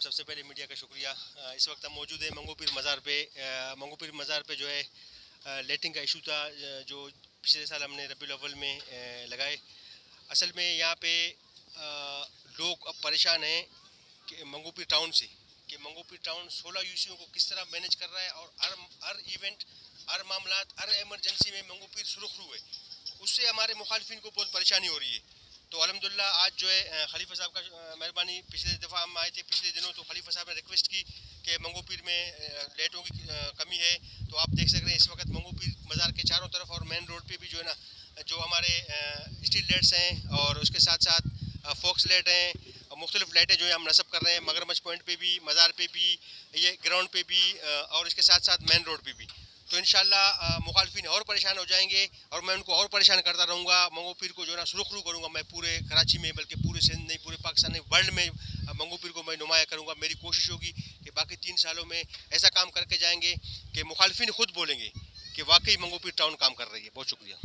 सबसे पहले मीडिया का शुक्रिया। इस वक्त हम मौजूद हैं मंगू पीर मज़ार पे। मंगू पीर मज़ार पे जो है लेटरिन का इशू था, जो पिछले साल हमने रबीउल अव्वल में लगाए। असल में यहाँ पे लोग अब परेशान हैं कि मंगू पीर टाउन से, कि मंगू पीर टाउन 16 यूसीओ को किस तरह मैनेज कर रहा है, और हर इवेंट, हर मामलात, हर एमरजेंसी में मंगू पीर सुरखरू है। उससे हमारे मुखालफिन को बहुत परेशानी हो रही है। तो अल्हम्दुलिल्लाह आज जो है खलीफा साहब का मेहरबानी, पिछले दफ़ा हम आए थे पिछले दिनों, तो खलीफा साहब ने रिक्वेस्ट की कि मंगू पीर में लाइटों की कमी है। तो आप देख सक रहे हैं इस वक्त मंगू पीर मज़ार के चारों तरफ और मेन रोड पे भी जो है ना, जो हमारे स्ट्रीट लाइट्स हैं और उसके साथ साथ फोक्स लाइट हैं, मुख्तलिफ लाइटें जो है हम नस्ब कर रहे हैं, मगरमच्छ पॉइंट पे भी, मज़ार पे भी, ये ग्राउंड पे भी, और इसके साथ साथ मेन रोड पे भी। तो इंशाल्लाह मुखालफिन और परेशान हो जाएंगे और मैं उनको और परेशान करता रहूँगा। मंगू पीर को जो है ना सुरखरू करूँगा मैं, पूरे कराची में, बल्कि पूरे सिंध नहीं, पूरे पाकिस्तान नहीं, वर्ल्ड में मंगू पीर को मैं नुमाया करूँगा। मेरी कोशिश होगी कि बाकी 3 सालों में ऐसा काम करके जाएंगे कि मुखालफिन खुद बोलेंगे कि वाकई मंगू पीर टाउन काम कर रही है। बहुत शुक्रिया।